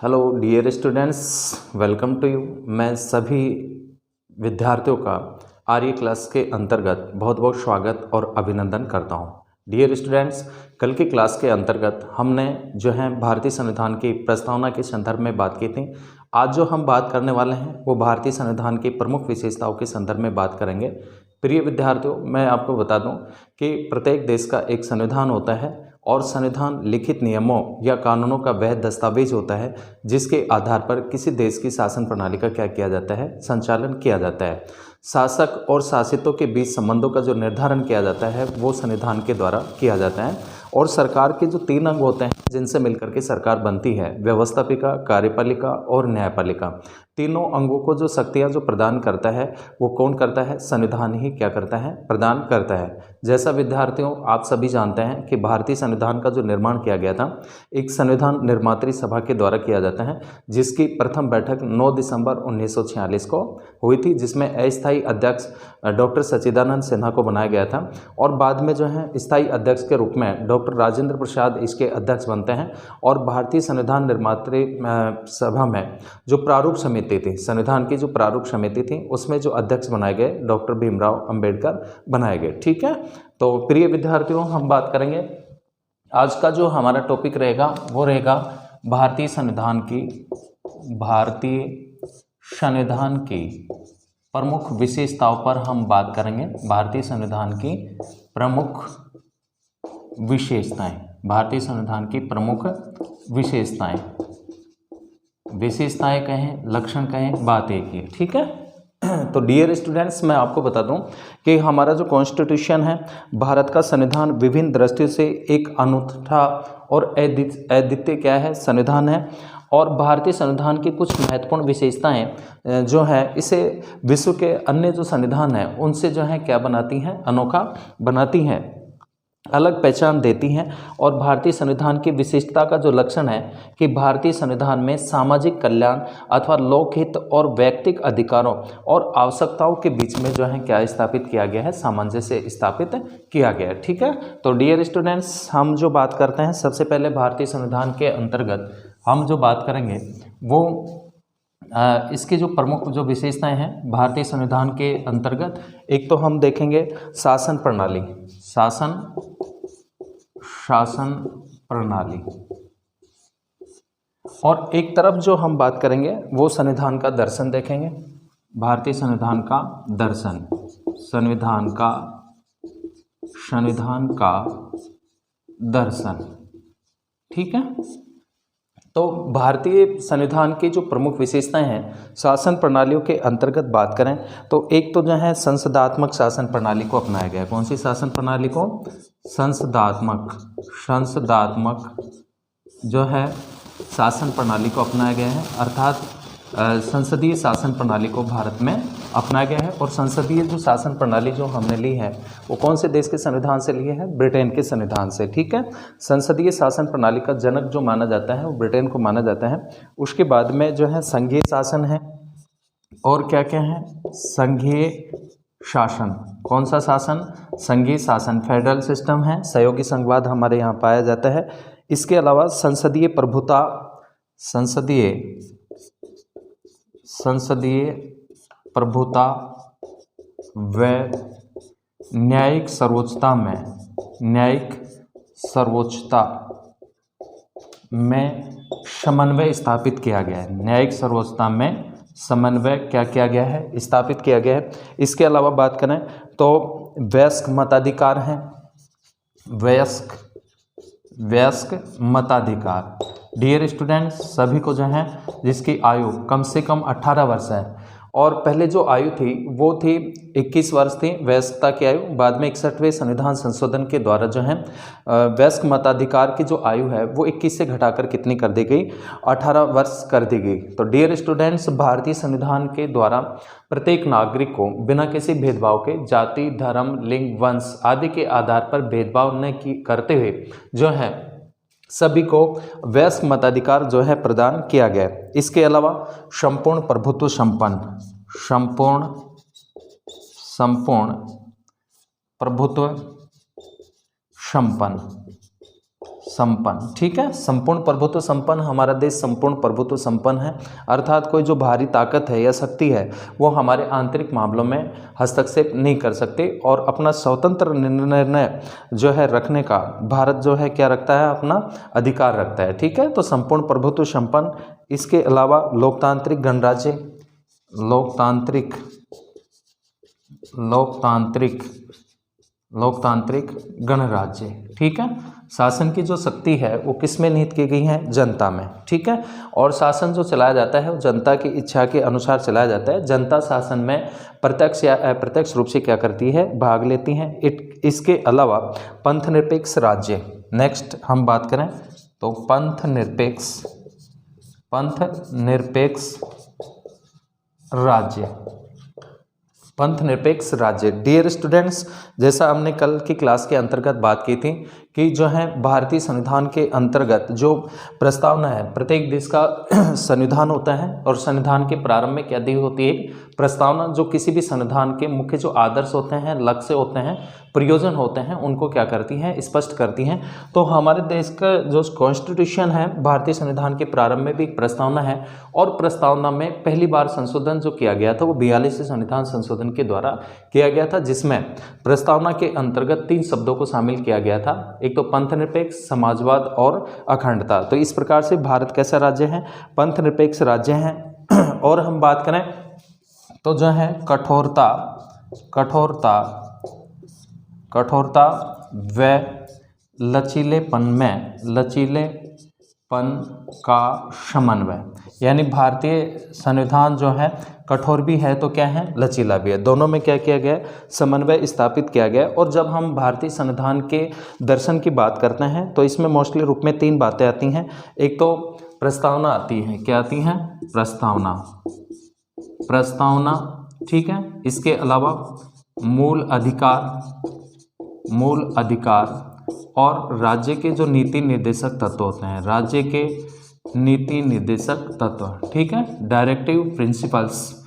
Hello dear students, welcome to you. मैं सभी विद्यार्थियों का आर्य क्लास के अंतर्गत बहुत बहुत स्वागत और अभिनंदन करता हूं। डियर स्टूडेंट्स, कल की क्लास के अंतर्गत हमने जो है भारतीय संविधान की प्रस्तावना के संदर्भ में बात की थी। आज जो हम बात करने वाले हैं वो भारतीय संविधान की प्रमुख विशेषताओं के संदर्भ में बात करेंगे। प्रिय विद्यार्थियों, मैं आपको बता दूं कि प्रत्येक देश का एक संविधान होता है और संविधान लिखित नियमों या कानूनों का वह दस्तावेज होता है जिसके आधार पर किसी देश की शासन प्रणाली का क्या किया जाता है, संचालन किया जाता है। शासक और शासितों के बीच संबंधों का जो निर्धारण किया जाता है वो संविधान के द्वारा किया जाता है। और सरकार के जो 3 अंग होते हैं जिनसे मिलकर के सरकार बनती है, व्यवस्थापिका, कार्यपालिका और न्यायपालिका, तीनों अंगों को जो शक्तियां जो प्रदान करता है वो कौन करता है? संविधान ही क्या करता है? प्रदान करता है। जैसा विद्यार्थियों आप सभी जानते हैं कि भारतीय संविधान का जो निर्माण किया गया था एक संविधान निर्मात्री सभा के द्वारा किया जाता है, जिसकी प्रथम बैठक 9 दिसंबर 1946 को हुई थी, जिसमें अस्थायी अध्यक्ष डॉक्टर सच्चिदानंद सिन्हा को बनाया गया था और बाद में जो है स्थायी अध्यक्ष के रूप में डॉक्टर राजेंद्र प्रसाद इसके अध्यक्ष बनते हैं। और भारतीय संविधान निर्मात्री सभा में जो प्रारूप समिति थी, संविधान की जो प्रारूप समिति थी, उसमें जो अध्यक्ष बनाए गए डॉक्टर भीमराव अंबेडकर बनाए गए। ठीक है, तो प्रिय विद्यार्थियों, हम बात करेंगे आज का जो हमारा टॉपिक रहेगा वो रहेगा भारतीय संविधान की प्रमुख विशेषताओं पर हम बात करेंगे। भारतीय संविधान की प्रमुख विशेषताएं, भारतीय संविधान की प्रमुख विशेषताएं कहें, लक्षण कहें, बात एक ही है। ठीक है, तो डियर स्टूडेंट्स, मैं आपको बता दूं कि हमारा जो कॉन्स्टिट्यूशन है, भारत का संविधान विभिन्न दृष्टियों से एक अनूठा और अद्वितीय क्या है? संविधान है। और भारतीय संविधान की कुछ महत्वपूर्ण विशेषताएं जो है इसे विश्व के अन्य जो संविधान हैं उनसे जो है क्या बनाती हैं? अनोखा बनाती हैं, अलग पहचान देती हैं। और भारतीय संविधान की विशिष्टता का जो लक्षण है कि भारतीय संविधान में सामाजिक कल्याण अथवा लोकहित और व्यक्तिगत अधिकारों और आवश्यकताओं के बीच में जो है क्या स्थापित किया गया है? सामंजस्य स्थापित किया गया है। ठीक है, तो डियर स्टूडेंट्स, हम जो बात करते हैं सबसे पहले भारतीय संविधान के अंतर्गत हम जो बात करेंगे वो इसकी जो प्रमुख जो विशेषताएं हैं भारतीय संविधान के अंतर्गत, एक तो हम देखेंगे शासन प्रणाली, शासन प्रणाली, और एक तरफ जो हम बात करेंगे वो संविधान का दर्शन देखेंगे। भारतीय संविधान का दर्शन, संविधान का दर्शन। ठीक है, तो भारतीय संविधान की जो प्रमुख विशेषताएं हैं शासन प्रणालियों के अंतर्गत बात करें तो एक तो जो है संसदात्मक शासन प्रणाली को अपनाया गया है। कौन सी शासन प्रणाली को? संसदात्मक जो है शासन प्रणाली को अपनाया गया है, अर्थात संसदीय शासन प्रणाली को भारत में अपनाया गया है। और संसदीय जो शासन प्रणाली जो हमने ली है वो कौन से देश के संविधान से लिए हैं? ब्रिटेन के संविधान से। ठीक है, संसदीय शासन प्रणाली का जनक जो माना जाता है वो ब्रिटेन को माना जाता है। उसके बाद में जो है संघीय शासन है, और क्या क्या है? संघीय शासन। कौन सा शासन? संघीय शासन, फेडरल सिस्टम है, सहयोगी संघवाद हमारे यहाँ पाया जाता है। इसके अलावा संसदीय प्रभुता, संसदीय प्रभुता व न्यायिक सर्वोच्चता में समन्वय स्थापित किया गया है। न्यायिक सर्वोच्चता में समन्वय क्या किया गया है? स्थापित किया गया है। इसके अलावा बात करें तो वयस्क मताधिकार हैं, वयस्क मताधिकार। डियर स्टूडेंट्स, सभी को जो है जिसकी आयु कम से कम 18 वर्ष है, और पहले जो आयु थी वो थी 21 वर्ष थी वयस्कता की आयु। बाद में 61वें संविधान संशोधन के द्वारा जो है वयस्क मताधिकार की जो आयु है वो 21 से घटाकर कितनी कर दी गई? 18 वर्ष कर दी गई। तो डियर स्टूडेंट्स, भारतीय संविधान के द्वारा प्रत्येक नागरिक को बिना किसी भेदभाव के जाति, धर्म, लिंग, वंश आदि के आधार पर भेदभाव न करते हुए जो है सभी को वयस्क मताधिकार जो है प्रदान किया गया है। इसके अलावा संपूर्ण प्रभुत्व संपन्न संपन्न। ठीक है, संपूर्ण प्रभुत्व संपन्न, हमारा देश संपूर्ण प्रभुत्व संपन्न है, अर्थात कोई जो बाहरी ताकत है या शक्ति है वो हमारे आंतरिक मामलों में हस्तक्षेप नहीं कर सकते और अपना स्वतंत्र निर्णय जो है रखने का भारत जो है क्या रखता है, अपना अधिकार रखता है। ठीक है, तो संपूर्ण प्रभुत्व संपन्न, इसके अलावा लोकतांत्रिक गणराज्य, लोकतांत्रिक गणराज्य। ठीक है, शासन की जो शक्ति है वो किस में निहित की गई है, जनता में। ठीक है, और शासन जो चलाया जाता है वो जनता की इच्छा के अनुसार चलाया जाता है। जनता शासन में प्रत्यक्ष या अप्रत्यक्ष रूप से क्या करती है, भाग लेती है। इसके अलावा पंथ निरपेक्ष राज्य, नेक्स्ट हम बात करें तो पंथ निरपेक्ष राज्य। डियर स्टूडेंट्स, जैसा हमने कल की क्लास के अंतर्गत बात की थी कि जो है भारतीय संविधान के अंतर्गत जो प्रस्तावना है, प्रत्येक देश का संविधान होता है और संविधान के प्रारंभ में क्या दी होती है, प्रस्तावना, जो किसी भी संविधान के मुख्य जो आदर्श होते हैं, लक्ष्य होते हैं, प्रयोजन होते हैं, उनको क्या करती हैं, स्पष्ट करती हैं। तो हमारे देश का जो कॉन्स्टिट्यूशन है, भारतीय संविधान के प्रारंभ में भी एक प्रस्तावना है और प्रस्तावना में पहली बार संशोधन जो किया गया था वो 42 संविधान संशोधन के द्वारा किया गया था, जिसमें प्रस्तावना के अंतर्गत 3 शब्दों को शामिल किया गया था, एक तो पंथ निरपेक्ष, समाजवाद और अखंडता। तो इस प्रकार से भारत कैसा राज्य है, पंथ निरपेक्ष राज्य है। और हम बात करें तो जो है कठोरता व लचीलेपन का समन्वय, यानी भारतीय संविधान जो है कठोर भी है तो क्या है, लचीला भी है, दोनों में क्या किया गया, समन्वय स्थापित किया गया। और जब हम भारतीय संविधान के दर्शन की बात करते हैं तो इसमें मोस्टली रूप में 3 बातें आती हैं। एक तो प्रस्तावना आती है, क्या आती हैं, प्रस्तावना। ठीक है, इसके अलावा मूल अधिकार और राज्य के जो नीति निर्देशक तत्व होते हैं, राज्य के नीति निर्देशक तत्व। ठीक है, डायरेक्टिव प्रिंसिपल्स,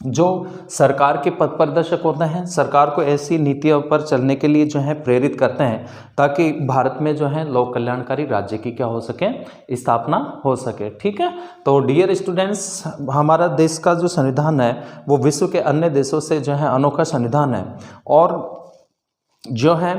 जो सरकार के पथ प्रदर्शक होते हैं, सरकार को ऐसी नीतियों पर चलने के लिए जो है प्रेरित करते हैं ताकि भारत में जो है लोक कल्याणकारी राज्य की क्या हो सके, स्थापना हो सके। ठीक है, तो डियर स्टूडेंट्स, हमारा देश का जो संविधान है वो विश्व के अन्य देशों से जो है अनोखा संविधान है और जो है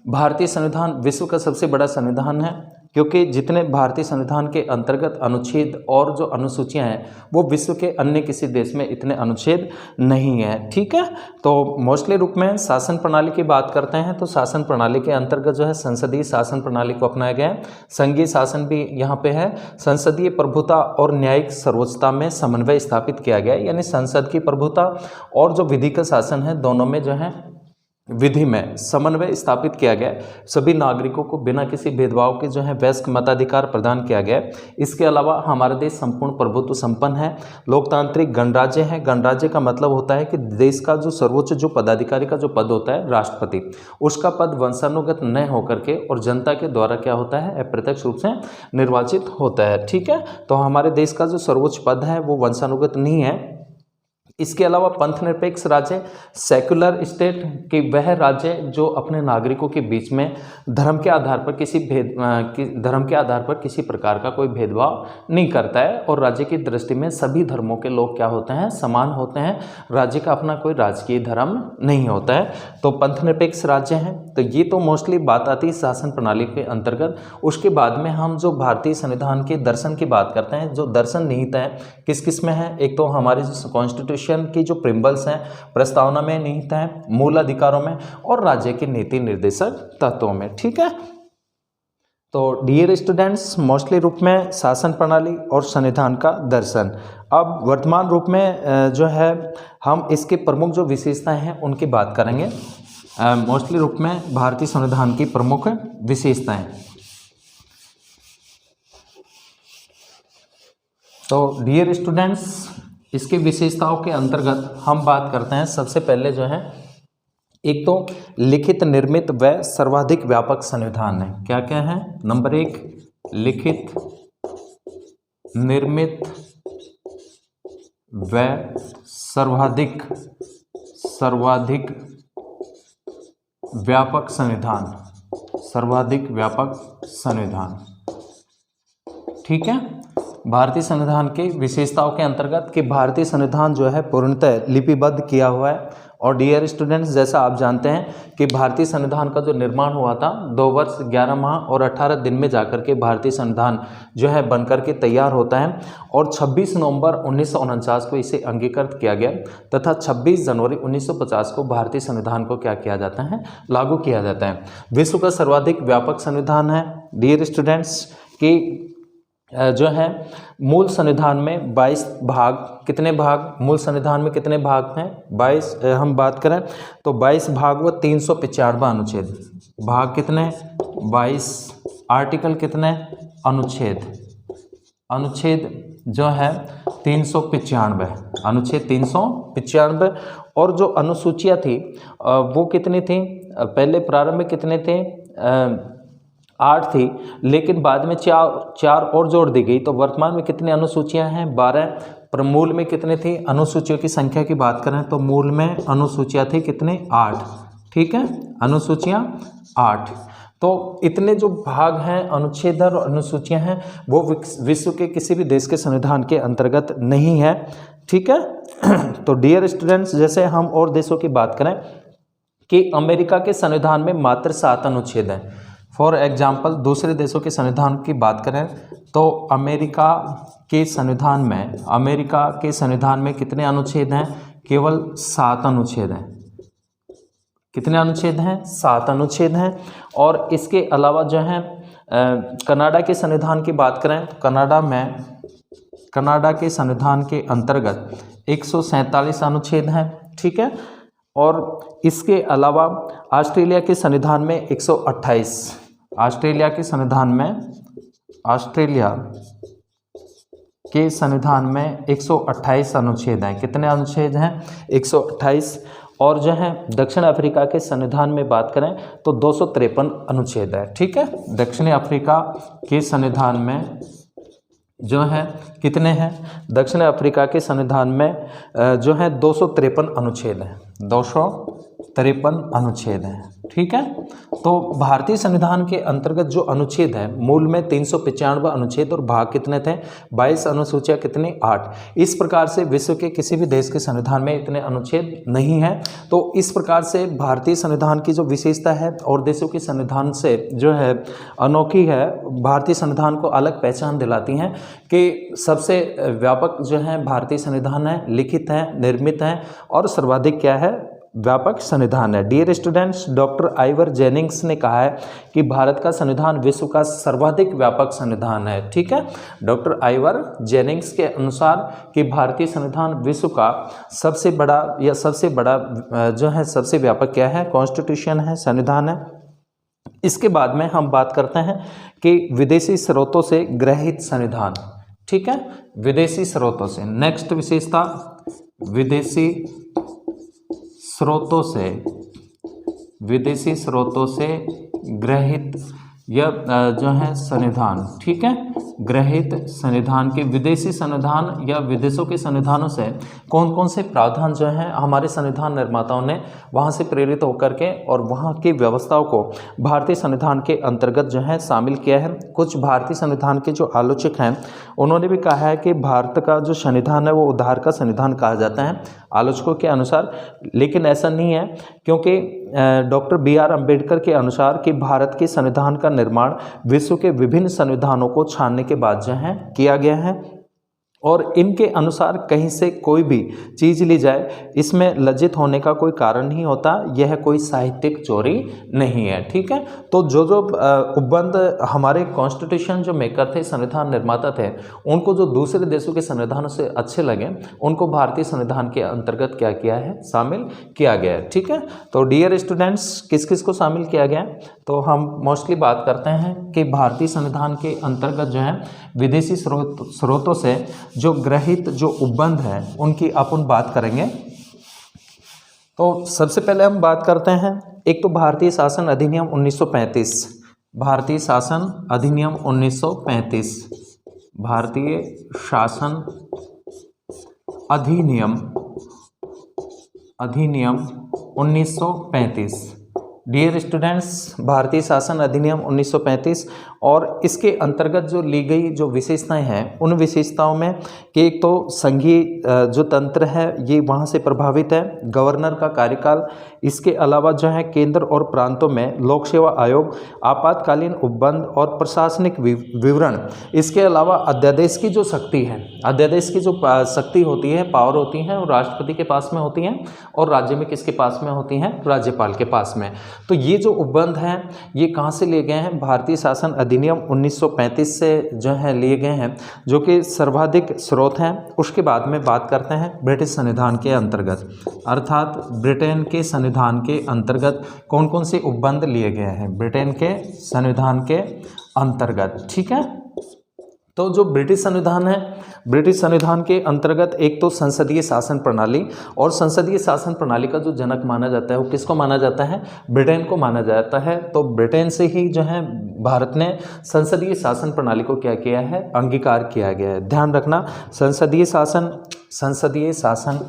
भारतीय संविधान विश्व का सबसे बड़ा संविधान है, क्योंकि जितने भारतीय संविधान के अंतर्गत अनुच्छेद और जो अनुसूचियां हैं वो विश्व के अन्य किसी देश में इतने अनुच्छेद नहीं है। ठीक है, तो मोस्टली रूप में शासन प्रणाली की बात करते हैं तो शासन प्रणाली के अंतर्गत जो है संसदीय शासन प्रणाली को अपनाया गया है, संघीय शासन भी यहाँ पे है, संसदीय प्रभुता और न्यायिक सर्वोच्चता में समन्वय स्थापित किया गया है, यानी संसद की प्रभुता और जो विधि का शासन है दोनों में जो है विधि में समन्वय स्थापित किया गया, सभी नागरिकों को बिना किसी भेदभाव के जो है वयस्क मताधिकार प्रदान किया गया। इसके अलावा हमारा देश संपूर्ण प्रभुत्व संपन्न है, लोकतांत्रिक गणराज्य है। गणराज्य का मतलब होता है कि देश का जो सर्वोच्च जो पदाधिकारी का जो पद होता है, राष्ट्रपति, उसका पद वंशानुगत न होकर के और जनता के द्वारा क्या होता है, अप्रत्यक्ष रूप से निर्वाचित होता है। ठीक है, तो हमारे देश का जो सर्वोच्च पद है वो वंशानुगत नहीं है। इसके अलावा पंथ निरपेक्ष राज्य, सेक्युलर स्टेट कि वह राज्य जो अपने नागरिकों के बीच में धर्म के आधार पर किसी प्रकार का कोई भेदभाव नहीं करता है और राज्य की दृष्टि में सभी धर्मों के लोग क्या होते हैं, समान होते हैं, राज्य का अपना कोई राजकीय धर्म नहीं होता है, तो पंथ निरपेक्ष राज्य है। तो ये तो मोस्टली बात आती है शासन प्रणाली के अंतर्गत। उसके बाद में हम जो भारतीय संविधान के दर्शन की बात करते हैं, जो दर्शन निहित है किस किस में है, एक तो हमारे जो कॉन्स्टिट्यूशन की जो प्रिम्बल्स हैं, प्रस्तावना में निहित हैं, मूल अधिकारों में और राज्य के नीति निर्देशक तत्वों में। ठीक है, तो डियर स्टूडेंट्स, मोस्टली रूप में शासन प्रणाली और संविधान का दर्शन। अब वर्तमान रूप में जो है हम इसके प्रमुख जो विशेषताएं हैं उनकी बात करेंगे। मोस्टली रूप में भारतीय संविधान की प्रमुख विशेषताएं, तो डियर स्टूडेंट्स, इसकी विशेषताओं के अंतर्गत हम बात करते हैं। सबसे पहले जो है एक तो लिखित, निर्मित व सर्वाधिक व्यापक संविधान है। क्या क्या है, नंबर 1 लिखित, निर्मित व सर्वाधिक व्यापक संविधान। सर्वाधिक व्यापक संविधान। ठीक है, भारतीय संविधान की विशेषताओं के अंतर्गत कि भारतीय संविधान जो है पूर्णतः लिपिबद्ध किया हुआ है। और डियर स्टूडेंट्स, जैसा आप जानते हैं कि भारतीय संविधान का जो निर्माण हुआ था 2 वर्ष 11 माह और 18 दिन में जाकर के भारतीय संविधान जो है बनकर के तैयार होता है और 26 नवंबर 1949 को इसे अंगीकृत किया गया तथा 26 जनवरी 1950 को भारतीय संविधान को क्या किया जाता है, लागू किया जाता है। विश्व का सर्वाधिक व्यापक संविधान है डियर स्टूडेंट्स कि जो है मूल संविधान में 22 भाग, कितने भाग मूल संविधान में कितने भाग हैं 22, हम बात करें तो 22 भाग व 395 अनुच्छेद। भाग कितने 22, आर्टिकल कितने, अनुच्छेद जो है 395, अनुच्छेद 395। और जो अनुसूचियाँ थी वो कितनी थी, पहले प्रारंभ में कितने थे 8 थी, लेकिन बाद में चार और जोड़ दी गई, तो वर्तमान में कितनी अनुसूचियां हैं 12। पर मूल में कितने थी, अनुसूचियों की संख्या की बात करें तो मूल में अनुसूचियां थी कितने 8। ठीक है, अनुसूचियां 8। तो इतने जो भाग हैं, अनुच्छेद और अनुसूचियां हैं, वो विश्व के किसी भी देश के संविधान के अंतर्गत नहीं है। ठीक है, तो डियर स्टूडेंट्स, जैसे हम और देशों की बात करें कि अमेरिका के संविधान में मात्र 7 अनुच्छेद हैं। फॉर एग्जाम्पल दूसरे देशों के संविधान की बात करें तो अमेरिका के संविधान में कितने अनुच्छेद हैं, केवल 7 अनुच्छेद हैं। कितने अनुच्छेद हैं, 7 अनुच्छेद हैं। और इसके अलावा जो है कनाडा के संविधान की बात करें तो कनाडा के संविधान के अंतर्गत 147 अनुच्छेद हैं। ठीक है, और इसके अलावा ऑस्ट्रेलिया के संविधान में 128, ऑस्ट्रेलिया के संविधान में 128 अनुच्छेद हैं। कितने अनुच्छेद हैं, 128। और जो है दक्षिण अफ्रीका के संविधान में बात करें तो 253 अनुच्छेद है। ठीक है, दक्षिण अफ्रीका के संविधान में जो है कितने हैं, दक्षिण अफ्रीका के संविधान में जो है 253 अनुच्छेद हैं, 253 अनुच्छेद हैं। ठीक है, तो भारतीय संविधान के अंतर्गत जो अनुच्छेद है मूल में 395 अनुच्छेद और भाग कितने थे 22, अनुसूचियाँ कितनी 8। इस प्रकार से विश्व के किसी भी देश के संविधान में इतने अनुच्छेद नहीं है। तो इस प्रकार से भारतीय संविधान की जो विशेषता है और देशों के संविधान से जो है अनोखी है, भारतीय संविधान को अलग पहचान दिलाती हैं कि सबसे व्यापक जो है भारतीय संविधान है, लिखित है, निर्मित है और सर्वाधिक क्या है, व्यापक संविधान है। Dear students, doctor Ivor Jennings ने कहा है कि भारत का संविधान विश्व का सर्वाधिक व्यापक संविधान है। ठीक है, डॉक्टर आइवर जेनिंग्स के अनुसार कि भारतीय संविधान विश्व का सबसे बड़ा जो है सबसे व्यापक क्या है, कॉन्स्टिट्यूशन है, संविधान है। इसके बाद में हम बात करते हैं कि विदेशी स्रोतों से ग्रहित संविधान। ठीक है, विदेशी स्रोतों से, नेक्स्ट विशेषता विदेशी स्रोतों से ग्रहित यह जो है संविधान। ठीक है, ग्रहित संविधान के विदेशी संविधान या विदेशों के संविधानों से कौन कौन से प्रावधान जो हैं हमारे संविधान निर्माताओं ने वहाँ से प्रेरित होकर के और वहाँ की व्यवस्थाओं को भारतीय संविधान के अंतर्गत जो है शामिल किया है। कुछ भारतीय संविधान के जो आलोचक हैं उन्होंने भी कहा है कि भारत का जो संविधान है वो उधार का संविधान कहा जाता है आलोचकों के अनुसार, लेकिन ऐसा नहीं है, क्योंकि डॉक्टर BR अम्बेडकर के अनुसार कि भारत के संविधान का निर्माण विश्व के विभिन्न संविधानों को छानने के बाद जो है किया गया है और इनके अनुसार कहीं से कोई भी चीज़ ली जाए इसमें लज्जित होने का कोई कारण नहीं होता, यह कोई साहित्यिक चोरी नहीं है। ठीक है, तो जो उपबंध हमारे कॉन्स्टिट्यूशन जो मेकर थे, संविधान निर्माता थे, उनको जो दूसरे देशों के संविधानों से अच्छे लगे उनको भारतीय संविधान के अंतर्गत क्या किया है, शामिल किया गया है। ठीक है, तो डियर स्टूडेंट्स, किस किस को शामिल किया गया, तो हम मोस्टली बात करते हैं कि भारतीय संविधान के अंतर्गत जो है विदेशी स्रोतों से जो ग्रहित जो उपबंध है उनकी अपन बात करेंगे। तो सबसे पहले हम बात करते हैं, एक तो भारतीय शासन अधिनियम 1935, भारतीय शासन अधिनियम 1935, भारतीय शासन अधिनियम 1935। डियर स्टूडेंट्स, भारतीय शासन अधिनियम 1935 और इसके अंतर्गत जो ली गई जो विशेषताएं हैं, उन विशेषताओं में कि एक तो संघीय जो तंत्र है ये वहाँ से प्रभावित है, गवर्नर का कार्यकाल, इसके अलावा जो है केंद्र और प्रांतों में लोक सेवा आयोग, आपातकालीन उपबंध और प्रशासनिक विवरण, इसके अलावा अध्यादेश की जो शक्ति है, अध्यादेश की जो शक्ति होती है, पावर होती है, वो राष्ट्रपति के पास में होती हैं और राज्य में किसके पास में होती हैं, राज्यपाल के पास में। तो ये जो उपबंध हैं ये कहाँ से लिए गए हैं, भारतीय शासन अधिनियम 1935 से जो है लिए गए हैं, जो कि सर्वाधिक स्रोत हैं। उसके बाद में बात करते हैं ब्रिटिश संविधान के अंतर्गत, अर्थात ब्रिटेन के संविधान के अंतर्गत कौन कौन से उपबंध लिए गए हैं ब्रिटेन के संविधान के अंतर्गत। ठीक है, तो जो ब्रिटिश संविधान है, ब्रिटिश संविधान के अंतर्गत एक तो संसदीय शासन प्रणाली, और संसदीय शासन प्रणाली का जो जनक माना जाता है वो किसको माना जाता है, ब्रिटेन को माना जाता है। तो ब्रिटेन से ही जो है भारत ने संसदीय शासन प्रणाली को क्या किया है, अंगीकार किया गया है। ध्यान रखना, संसदीय शासन, संसदीय शासन,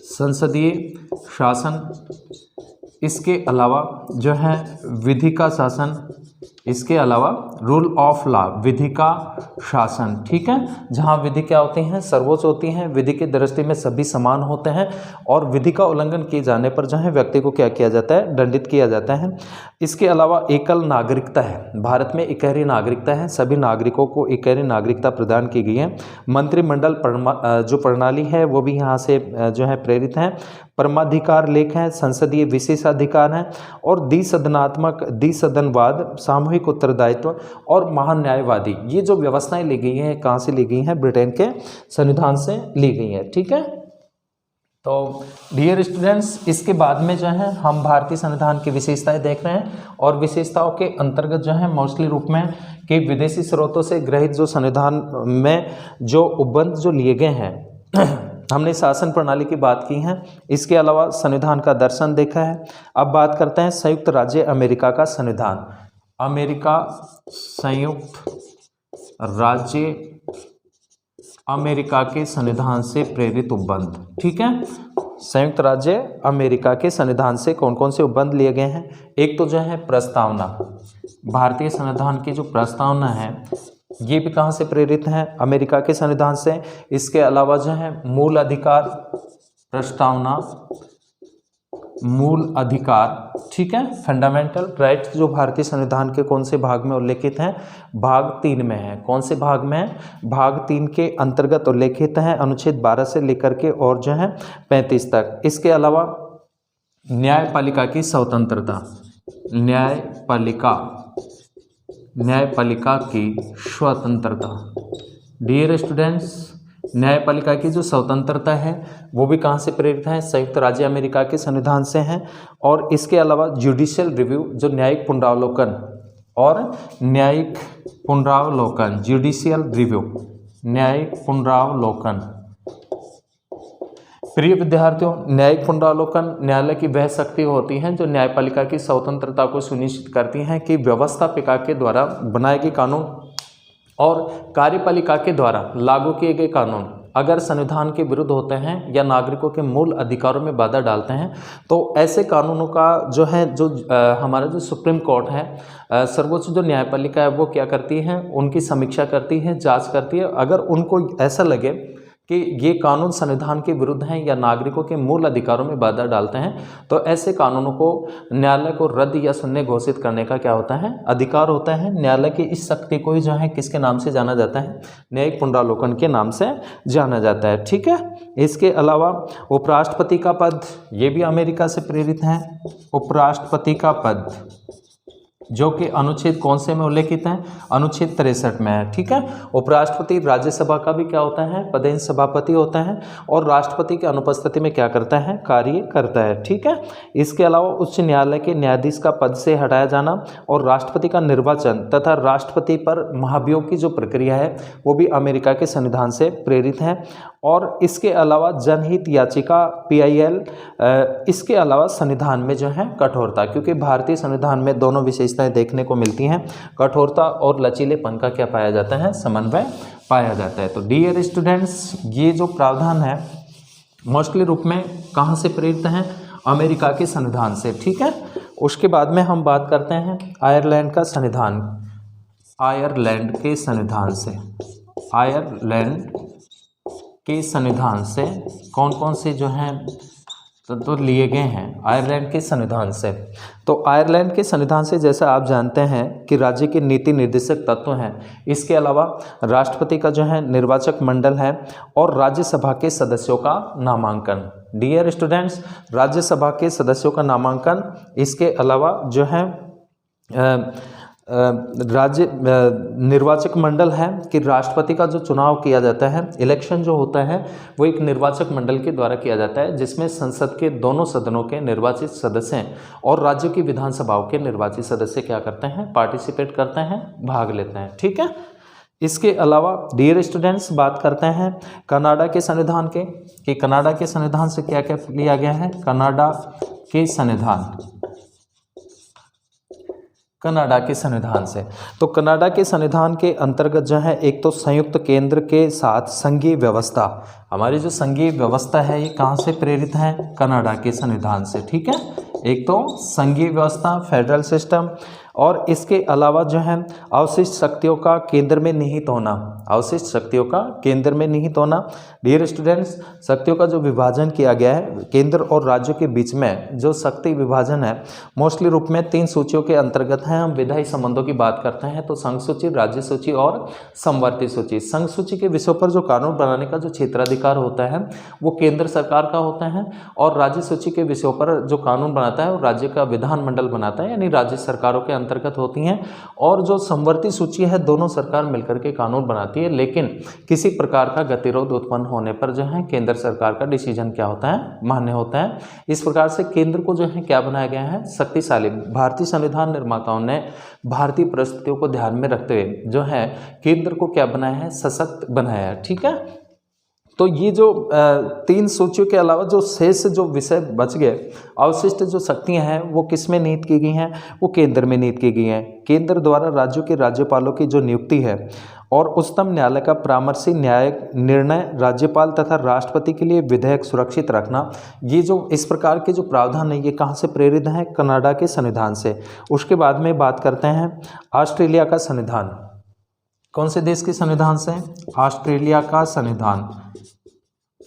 संसदीय शासन, इसके अलावा जो है विधि का शासन, इसके अलावा रूल ऑफ लॉ, विधि का शासन। ठीक है, जहाँ विधि क्या होती हैं, सर्वोच्च होती हैं, विधि की दृष्टि में सभी समान होते हैं और विधि का उल्लंघन किए जाने पर जो है व्यक्ति को क्या किया जाता है, दंडित किया जाता है। इसके अलावा एकल नागरिकता है, भारत में इकहरी नागरिकता है, सभी नागरिकों को इकहरी नागरिकता प्रदान की गई है। मंत्रिमंडल जो प्रणाली है वो भी यहाँ से जो है प्रेरित है। परमाधिकार लेख है, संसदीय विशेषाधिकार है और द्विसदनवाद, सामूहिक उत्तरदायित्व और महान्यायवादी, ये जो व्यवस्थाएं ली गई हैं कहाँ से ली गई हैं, ब्रिटेन के संविधान से ली गई हैं। ठीक है, तो डियर स्टूडेंट्स, इसके बाद में जो है हम भारतीय संविधान की विशेषताएं देख रहे हैं और विशेषताओं के अंतर्गत जो है मोस्टली रूप में कि विदेशी स्रोतों से ग्रहित जो संविधान में जो उपबंध जो लिए गए हैं हमने शासन प्रणाली की बात की है, इसके अलावा संविधान का दर्शन देखा है। अब बात करते हैं संयुक्त राज्य अमेरिका का संविधान, अमेरिका, संयुक्त राज्य अमेरिका के संविधान से प्रेरित उपबंध। ठीक है, संयुक्त राज्य अमेरिका के संविधान से कौन कौन से उपबंध लिए गए हैं, एक तो जो है प्रस्तावना, भारतीय संविधान की जो प्रस्तावना है ये भी कहाँ से प्रेरित है, अमेरिका के संविधान से। इसके अलावा जो है मूल अधिकार प्रस्तावना, मूल अधिकार, ठीक है, फंडामेंटल राइट्स जो भारतीय संविधान के कौन से भाग में उल्लेखित हैं, भाग 3 में है। कौन से भाग में है, भाग 3 के अंतर्गत उल्लेखित है, अनुच्छेद 12 से लेकर के और जो है 35 तक। इसके अलावा न्यायपालिका की स्वतंत्रता, न्यायपालिका की स्वतंत्रता। डियर स्टूडेंट्स, न्यायपालिका की जो स्वतंत्रता है वो भी कहाँ से प्रेरित है, संयुक्त राज्य अमेरिका के संविधान से है। और इसके अलावा जुडिशियल रिव्यू, जो न्यायिक पुनरावलोकन और न्यायिक पुनरावलोकन, जुडिशियल रिव्यू, न्यायिक पुनरावलोकन। प्रिय विद्यार्थियों, न्यायिक पुनरावलोकन न्यायालय की वह शक्ति होती है जो न्यायपालिका की स्वतंत्रता को सुनिश्चित करती हैं कि व्यवस्थापिका के द्वारा बनाए गए कानून और कार्यपालिका के द्वारा लागू किए गए कानून अगर संविधान के विरुद्ध होते हैं या नागरिकों के मूल अधिकारों में बाधा डालते हैं तो ऐसे कानूनों का जो है हमारा जो सुप्रीम कोर्ट है, सर्वोच्च जो न्यायपालिका है, वो क्या करती है, उनकी समीक्षा करती है, जांच करती है। अगर उनको ऐसा लगे कि ये कानून संविधान के विरुद्ध हैं या नागरिकों के मूल अधिकारों में बाधा डालते हैं तो ऐसे कानूनों को न्यायालय को रद्द या शून्य घोषित करने का क्या होता है, अधिकार होता है। न्यायालय की इस शक्ति को ही जो है किसके नाम से जाना जाता है, न्यायिक पुनरावलोकन के नाम से जाना जाता है। ठीक है, इसके अलावा उपराष्ट्रपति का पद, ये भी अमेरिका से प्रेरित है। उपराष्ट्रपति का पद जो कि अनुच्छेद कौन से में उल्लेखित है, अनुच्छेद 63 में है। ठीक है, उपराष्ट्रपति राज्यसभा का भी क्या होता है, पदेन सभापति होता है और राष्ट्रपति की अनुपस्थिति में क्या करता है, कार्य करता है। ठीक है, इसके अलावा उच्च न्यायालय के न्यायाधीश का पद से हटाया जाना और राष्ट्रपति का निर्वाचन तथा राष्ट्रपति पर महाभियोग की जो प्रक्रिया है वो भी अमेरिका के संविधान से प्रेरित है। और इसके अलावा जनहित याचिका PIL, इसके अलावा संविधान में जो है कठोरता, क्योंकि भारतीय संविधान में दोनों विशेषताएं देखने को मिलती हैं, कठोरता और लचीलेपन का क्या पाया जाता है, समन्वय पाया जाता है। तो डियर स्टूडेंट्स, ये जो प्रावधान है मोस्टली रूप में कहाँ से प्रेरित हैं, अमेरिका के संविधान से। ठीक है, उसके बाद में हम बात करते हैं आयरलैंड का संविधान। आयरलैंड के संविधान से, आयरलैंड के संविधान से कौन कौन से जो हैं तो लिए गए हैं आयरलैंड के संविधान से। तो आयरलैंड के संविधान से जैसा आप जानते हैं कि राज्य के नीति निर्देशक तत्व हैं, इसके अलावा राष्ट्रपति का जो है निर्वाचक मंडल है और राज्यसभा के सदस्यों का नामांकन। डियर स्टूडेंट्स, राज्यसभा के सदस्यों का नामांकन, इसके अलावा जो है राज्य निर्वाचक मंडल है कि राष्ट्रपति का जो चुनाव किया जाता है, इलेक्शन जो होता है वो एक निर्वाचक मंडल के द्वारा किया जाता है जिसमें संसद के दोनों सदनों के निर्वाचित सदस्य और राज्यों की विधानसभाओं के निर्वाचित सदस्य क्या करते हैं, पार्टिसिपेट करते हैं, भाग लेते हैं। ठीक है। इसके अलावा डियर स्टूडेंट्स बात करते हैं कनाडा के संविधान के कि कनाडा के संविधान से क्या क्या लिया गया है। कनाडा के संविधान, कनाडा के संविधान से, तो कनाडा के संविधान के अंतर्गत जो है एक तो संयुक्त केंद्र के साथ संघीय व्यवस्था, हमारी जो संघीय व्यवस्था है ये कहाँ से प्रेरित है, कनाडा के संविधान से। ठीक है। एक तो संघीय व्यवस्था, फेडरल सिस्टम, और इसके अलावा जो है अवशिष्ट शक्तियों का केंद्र में निहित होना, अवशिष्ट शक्तियों का केंद्र में निहित होना। डियर स्टूडेंट्स, शक्तियों का जो विभाजन किया गया है केंद्र और राज्यों के बीच में, जो शक्ति विभाजन है मोस्टली रूप में 3 सूचियों के अंतर्गत है। हम विधायी संबंधों की बात करते हैं तो संघ सूची, राज्य सूची और समवर्ती सूची। संघ सूची के विषयों पर जो कानून बनाने का जो क्षेत्राधिकार होता है वो केंद्र सरकार का होता है, और राज्य सूची के विषयों पर जो कानून बनाता है वो राज्य का विधानमंडल बनाता है, यानी राज्य सरकारों के अंतर्गत होती हैं। और जो समवर्ती सूची है दोनों सरकार मिलकर के कानून बनाती है, लेकिन किसी प्रकार का गतिरोध उत्पन्न होने पर जो है केंद्र सरकार का डिसीजन क्या होता है, मान्य होता है। इस प्रकार से केंद्र को जो है क्या बनाया गया है, शक्तिशाली। भारतीय संविधान निर्माताओं ने भारतीय परिस्थितियों को ध्यान में रखते हुए जो है केंद्र को क्या बनाया है, सशक्त बनाया है। ठीक है। तो ये जो 3 सूचियों के अलावा जो शेष जो विषय बच गए, अवशिष्ट जो शक्तियां हैं वो किस में निहित की गई हैं, वो केंद्र में निहित की गई हैं। केंद्र द्वारा राज्यों के राज्यपालों की जो नियुक्ति है और उच्चतम न्यायालय का परामर्शी न्यायिक निर्णय, राज्यपाल तथा राष्ट्रपति के लिए विधेयक सुरक्षित रखना, ये जो इस प्रकार के जो प्रावधान है ये कहाँ से प्रेरित है, कनाडा के संविधान से। उसके बाद में बात करते हैं ऑस्ट्रेलिया का संविधान। कौन से देश के संविधान से, ऑस्ट्रेलिया का संविधान,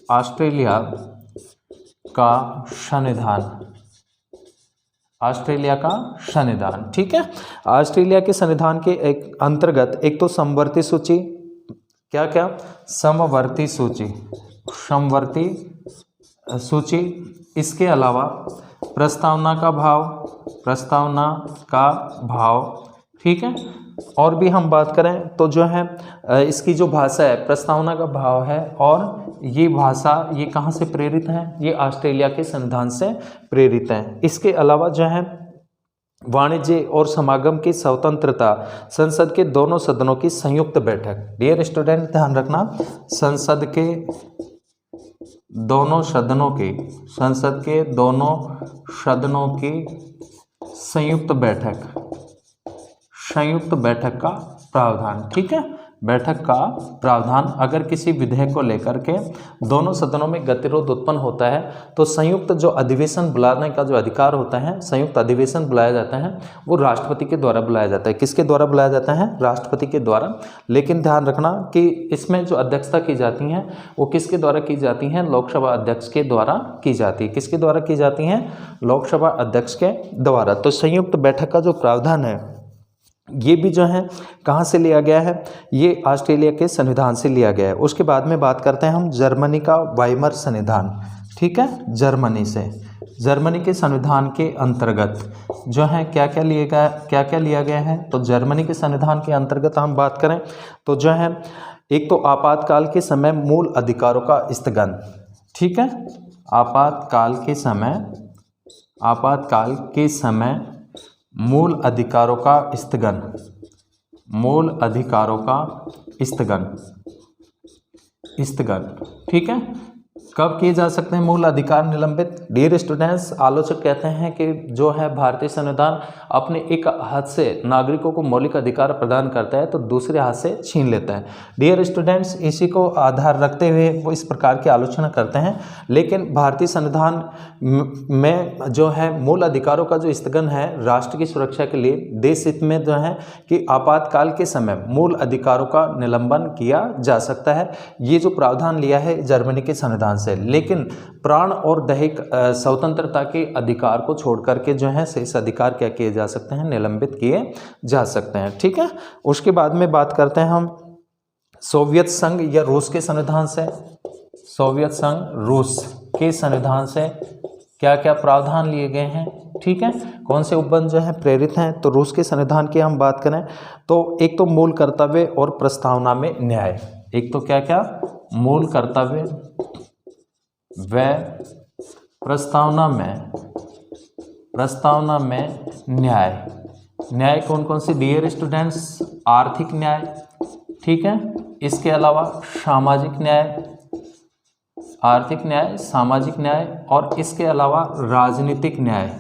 ऑस्ट्रेलिया का संविधान, ऑस्ट्रेलिया का संविधान। ठीक है। ऑस्ट्रेलिया के संविधान के एक अंतर्गत एक तो समवर्ती सूची, क्या क्या, समवर्ती सूची, समवर्ती सूची, इसके अलावा प्रस्तावना का भाव, प्रस्तावना का भाव। ठीक है। और भी हम बात करें तो जो है इसकी जो भाषा है, प्रस्तावना का भाव है, और ये भाषा ये कहाँ से प्रेरित है, ये ऑस्ट्रेलिया के संविधान से प्रेरित है। इसके अलावा जो है वाणिज्य और समागम की स्वतंत्रता, संसद के दोनों सदनों की संयुक्त बैठक। डियर स्टूडेंट ध्यान रखना, संसद के दोनों सदनों की, संसद के दोनों सदनों की संयुक्त बैठक, संयुक्त बैठक का प्रावधान। ठीक है। बैठक का प्रावधान, अगर किसी विधेयक को लेकर के दोनों सदनों में गतिरोध उत्पन्न होता है तो संयुक्त जो अधिवेशन बुलाने का जो अधिकार होता है, संयुक्त अधिवेशन बुलाया जाता है, वो राष्ट्रपति के द्वारा बुलाया जाता है। किसके द्वारा बुलाया जाता है, राष्ट्रपति के द्वारा। लेकिन ध्यान रखना कि इसमें जो अध्यक्षता की जाती है वो किसके द्वारा की जाती है, लोकसभा अध्यक्ष के द्वारा की जाती है। किसके द्वारा की जाती है, लोकसभा अध्यक्ष के द्वारा। तो संयुक्त बैठक का जो प्रावधान है ये भी जो है कहाँ से लिया गया है, ये ऑस्ट्रेलिया के संविधान से लिया गया है। उसके बाद में बात करते हैं हम जर्मनी का वाइमर संविधान। ठीक है। जर्मनी से, जर्मनी के संविधान के अंतर्गत जो है क्या क्या लिया गया है, तो जर्मनी के संविधान के अंतर्गत हम बात करें तो जो है एक तो आपातकाल के समय मूल अधिकारों का स्थगन। ठीक है। आपातकाल के समय मूल अधिकारों का स्थगन, मूल अधिकारों का स्थगन। ठीक है। कब किए जा सकते हैं मूल अधिकार निलंबित? डियर स्टूडेंट्स, आलोचक कहते हैं कि जो है भारतीय संविधान अपने एक हाथ से नागरिकों को मौलिक अधिकार प्रदान करता है तो दूसरे हाथ से छीन लेता है। डियर स्टूडेंट्स, इसी को आधार रखते हुए वो इस प्रकार की आलोचना करते हैं। लेकिन भारतीय संविधान में जो है मूल अधिकारों का जो स्थगन है राष्ट्र की सुरक्षा के लिए, देश हित में जो है कि आपातकाल के समय मूल अधिकारों का निलंबन किया जा सकता है। ये जो प्रावधान लिया है जर्मनी के संविधान से। लेकिन प्राण और दैहिक स्वतंत्रता के अधिकार को छोड़ करके जो है शेष अधिकार क्या किए जा सकते हैं? निलंबित किए जा सकते हैं। ठीक है, उसके बाद में बात करते हैं हम सोवियत संघ या रूस के संविधान से। सोवियत संघ रूस के संविधान से क्या क्या प्रावधान लिए गए हैं? ठीक है, कौन से उपबंध जो है प्रेरित हैं? तो रूस के संविधान की हम बात करें तो एक तो मूल कर्तव्य और प्रस्तावना में न्याय। एक तो क्या क्या? मूल कर्तव्य व प्रस्तावना में न्याय। न्याय कौन कौन से? डियर स्टूडेंट्स, आर्थिक न्याय, ठीक है, इसके अलावा सामाजिक न्याय, आर्थिक न्याय, सामाजिक न्याय, और इसके अलावा राजनीतिक न्याय।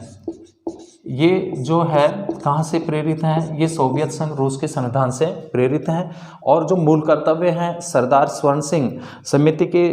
ये जो है कहाँ से प्रेरित हैं? ये सोवियत संघ रूस के संविधान से प्रेरित हैं। और जो मूल कर्तव्य हैं सरदार स्वर्ण सिंह समिति के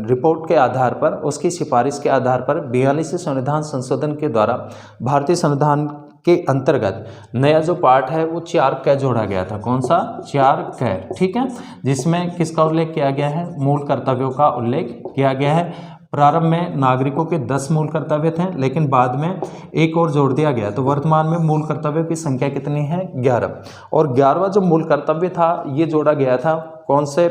रिपोर्ट के आधार पर, उसकी सिफारिश के आधार पर 42वें संविधान संशोधन के द्वारा भारतीय संविधान के अंतर्गत नया जो पार्ट है वो 4 क जोड़ा गया था। कौन सा? 4 क, ठीक है, जिसमें किसका उल्लेख किया गया है? मूल कर्तव्यों का उल्लेख किया गया है। प्रारंभ में नागरिकों के 10 मूल कर्तव्य थे, लेकिन बाद में एक और जोड़ दिया गया, तो वर्तमान में मूल कर्तव्यों की संख्या कितनी है? 11। और 11वां जो मूल कर्तव्य था ये जोड़ा गया था कौन से?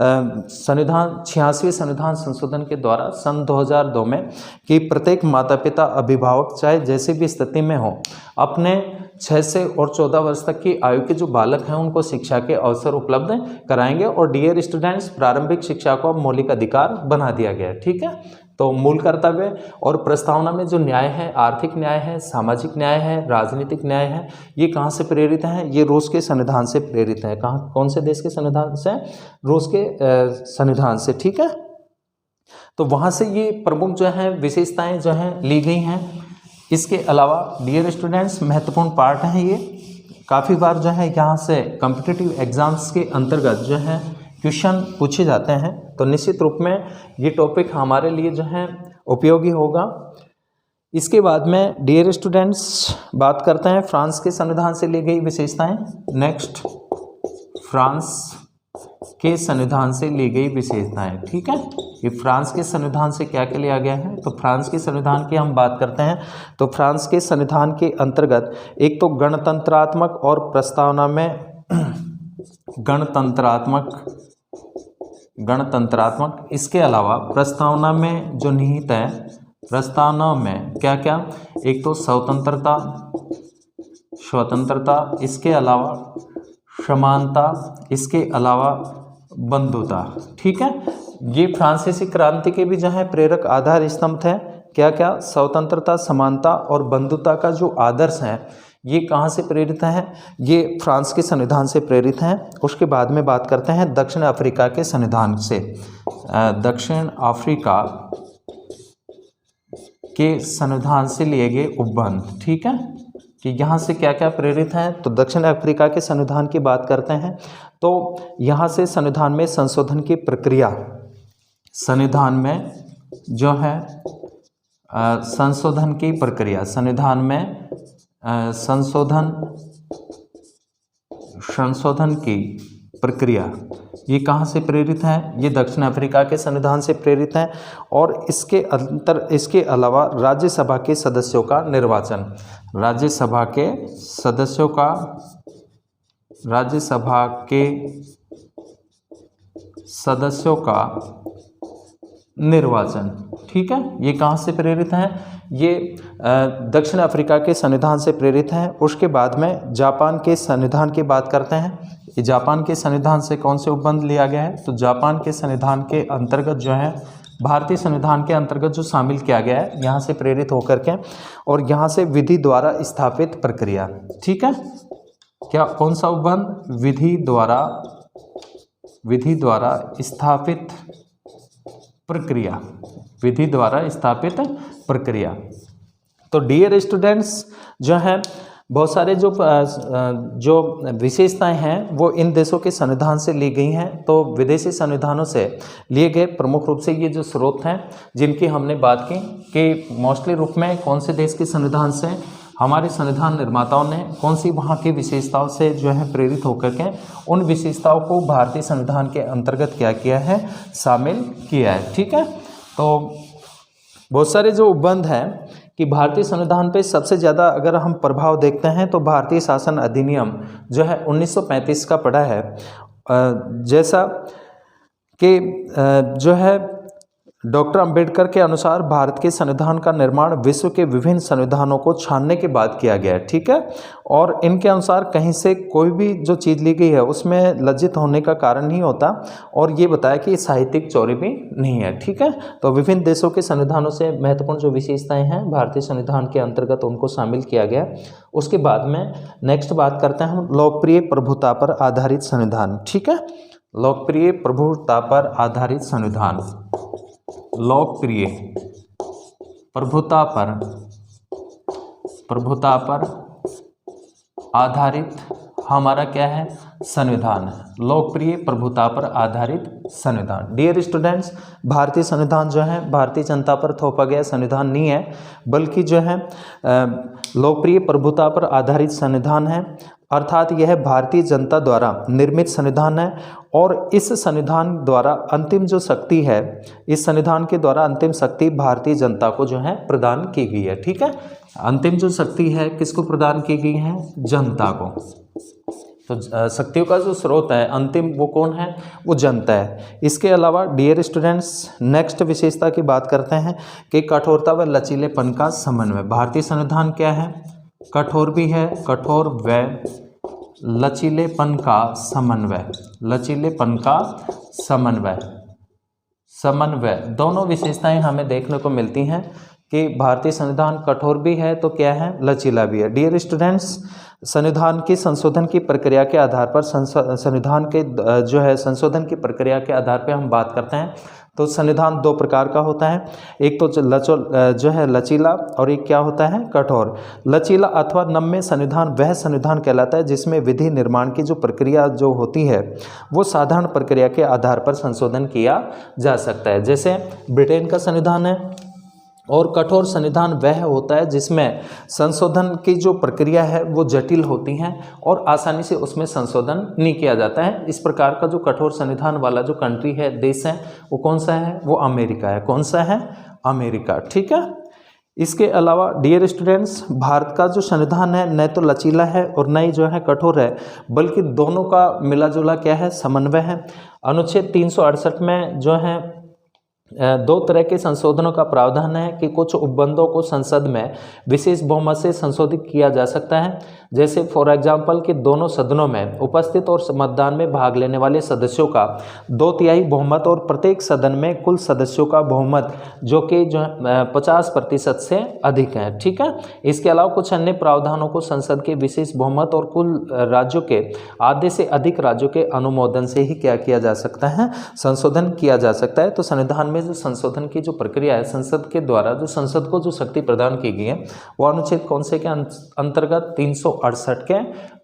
संविधान 86वें संविधान संशोधन के द्वारा सन 2002 में, कि प्रत्येक माता पिता अभिभावक चाहे जैसी भी स्थिति में हो अपने 6 से और 14 वर्ष तक की आयु के जो बालक हैं उनको शिक्षा के अवसर उपलब्ध कराएंगे। और डियर स्टूडेंट्स, प्रारंभिक शिक्षा को मौलिक अधिकार बना दिया गया है। ठीक है, तो मूल कर्तव्य और प्रस्तावना में जो न्याय है, आर्थिक न्याय है, सामाजिक न्याय है, राजनीतिक न्याय है, ये कहाँ से प्रेरित हैं? ये रूस के संविधान से प्रेरित है। कहाँ? कौन से देश के संविधान से? रूस के संविधान से। ठीक है, तो वहाँ से ये प्रमुख जो है विशेषताएं जो हैं ली गई हैं। इसके अलावा डियर स्टूडेंट्स, महत्वपूर्ण पार्ट हैं ये, काफ़ी बार जो है यहाँ से कॉम्पिटिटिव एग्जाम्स के अंतर्गत जो है क्वेश्चन पूछे जाते हैं, तो निश्चित रूप में ये टॉपिक हमारे लिए जो है उपयोगी होगा। इसके बाद में डियर स्टूडेंट्स बात करते हैं फ्रांस के संविधान से ली गई विशेषताएं। नेक्स्ट, फ्रांस के संविधान से ली गई विशेषताएं। ठीक है, ये फ्रांस के संविधान से क्या क्या लिया गया है? तो फ्रांस के संविधान की हम बात करते हैं तो फ्रांस के संविधान के अंतर्गत एक तो गणतंत्रात्मक और प्रस्तावना में गणतंत्रात्मक, इसके अलावा प्रस्तावना में जो निहित है, प्रस्तावना में क्या क्या? एक तो स्वतंत्रता, इसके अलावा समानता, इसके अलावा बंधुता। ठीक है, ये फ्रांसीसी क्रांति के भी जो है प्रेरक आधार स्तंभ थे। क्या क्या? स्वतंत्रता, समानता और बंधुता का जो आदर्श है ये कहाँ से प्रेरित हैं? ये फ्रांस के संविधान से प्रेरित हैं। उसके बाद में बात करते हैं दक्षिण अफ्रीका के संविधान से। दक्षिण अफ्रीका के संविधान से लिए गए उपबंध। ठीक है, कि यहाँ से क्या क्या प्रेरित हैं? तो दक्षिण अफ्रीका के संविधान की बात करते हैं तो यहाँ से संविधान में संशोधन की प्रक्रिया, संविधान में जो है संशोधन की प्रक्रिया, संविधान में संशोधन की प्रक्रिया ये कहाँ से प्रेरित है? ये दक्षिण अफ्रीका के संविधान से प्रेरित हैं। और इसके अलावा राज्यसभा के सदस्यों का निर्वाचन, राज्यसभा के सदस्यों का निर्वाचन। ठीक है, ये कहाँ से प्रेरित हैं? ये दक्षिण अफ्रीका के संविधान से प्रेरित हैं। उसके बाद में जापान के संविधान की बात करते हैं। ये जापान के संविधान से कौन से उपबंध लिया गया है? तो जापान के संविधान के अंतर्गत जो है भारतीय संविधान के अंतर्गत जो शामिल किया गया है यहाँ से प्रेरित होकर के, और यहाँ से विधि द्वारा स्थापित प्रक्रिया। ठीक है, क्या कौन सा उपबंध? विधि द्वारा स्थापित प्रक्रिया, विधि द्वारा स्थापित प्रक्रिया। तो डियर स्टूडेंट्स, जो है बहुत सारे जो विशेषताएं हैं वो इन देशों के संविधान से ली गई हैं। तो विदेशी संविधानों से लिए गए प्रमुख रूप से ये जो स्रोत हैं जिनकी हमने बात की कि मोस्टली रूप में कौन से देश के संविधान से हमारे संविधान निर्माताओं ने कौन सी वहाँ की विशेषताओं से जो है प्रेरित होकर के उन विशेषताओं को भारतीय संविधान के अंतर्गत क्या किया है, शामिल किया है। ठीक है, तो बहुत सारे जो उपबंध हैं कि भारतीय संविधान पे सबसे ज़्यादा अगर हम प्रभाव देखते हैं तो भारतीय शासन अधिनियम जो है 1935 का पड़ा है। जैसा कि जो है डॉक्टर अंबेडकर के अनुसार भारत के संविधान का निर्माण विश्व के विभिन्न संविधानों को छानने के बाद किया गया है। ठीक है, और इनके अनुसार कहीं से कोई भी जो चीज़ ली गई है उसमें लज्जित होने का कारण नहीं होता, और ये बताया कि साहित्यिक चोरी भी नहीं है। ठीक है, तो विभिन्न देशों के संविधानों से महत्वपूर्ण जो विशेषताएं हैं भारतीय संविधान के अंतर्गत उनको शामिल किया गया। उसके बाद में नेक्स्ट बात करते हैं हम लोकप्रिय प्रभुता पर आधारित संविधान। ठीक है, लोकप्रिय प्रभुता पर आधारित संविधान, लोकप्रिय प्रभुता पर आधारित हमारा क्या है, संविधान है। लोकप्रिय प्रभुता पर आधारित संविधान। डियर स्टूडेंट्स, भारतीय संविधान जो है भारतीय जनता पर थोपा गया संविधान नहीं है, बल्कि जो है लोकप्रिय प्रभुता पर आधारित संविधान है, अर्थात यह भारतीय जनता द्वारा निर्मित संविधान है। और इस संविधान द्वारा अंतिम जो शक्ति है, इस संविधान के द्वारा अंतिम शक्ति भारतीय जनता को जो है प्रदान की गई है। ठीक है, अंतिम जो शक्ति है किसको प्रदान की गई है, जनता को। तो शक्तियों का जो स्रोत है अंतिम वो कौन है, वो जनता है। इसके अलावा डियर स्टूडेंट्स, नेक्स्ट विशेषता की बात करते हैं कि कठोरता व लचीलेपन का समन्वय। भारतीय संविधान क्या है, कठोर भी है, कठोर व लचीलेपन का समन्वय, लचीलेपन का समन्वय दोनों विशेषताएं हमें देखने को मिलती हैं कि भारतीय संविधान कठोर भी है तो क्या है, लचीला भी है। डियर स्टूडेंट्स, संविधान की संशोधन की प्रक्रिया के आधार पर संविधान के जो है संशोधन की प्रक्रिया के आधार पर हम बात करते हैं तो संविधान दो प्रकार का होता है, एक तो जो है लचीला और एक क्या होता है, कठोर। लचीला अथवा नम्य संविधान वह संविधान कहलाता है जिसमें विधि निर्माण की जो प्रक्रिया जो होती है वो साधारण प्रक्रिया के आधार पर संशोधन किया जा सकता है। जैसे ब्रिटेन का संविधान है। और कठोर संविधान वह होता है जिसमें संशोधन की जो प्रक्रिया है वो जटिल होती हैं और आसानी से उसमें संशोधन नहीं किया जाता है। इस प्रकार का जो कठोर संविधान वाला जो कंट्री है, देश है, वो कौन सा है, वो अमेरिका है। कौन सा है, अमेरिका। ठीक है, इसके अलावा डियर स्टूडेंट्स, भारत का जो संविधान है न तो लचीला है और न ही जो है कठोर है, बल्कि दोनों का मिला जुला क्या है, समन्वय है। अनुच्छेद 368 में जो है दो तरह के संशोधनों का प्रावधान है कि कुछ उपबंधों को संसद में विशेष बहुमत से संशोधित किया जा सकता है। जैसे फॉर एग्जांपल कि दोनों सदनों में उपस्थित और मतदान में भाग लेने वाले सदस्यों का 2/3 बहुमत और प्रत्येक सदन में कुल सदस्यों का बहुमत जो कि 50% से अधिक है। ठीक है, इसके अलावा कुछ अन्य प्रावधानों को संसद के विशेष बहुमत और कुल राज्यों के आधे से अधिक राज्यों के अनुमोदन से ही क्या किया जा सकता है, संशोधन किया जा सकता है। तो संविधान में जो संशोधन की जो प्रक्रिया है, संसद के द्वारा जो संसद को जो शक्ति प्रदान की गई है वो अनुच्छेद कौन से के अंतर्गत, 368 के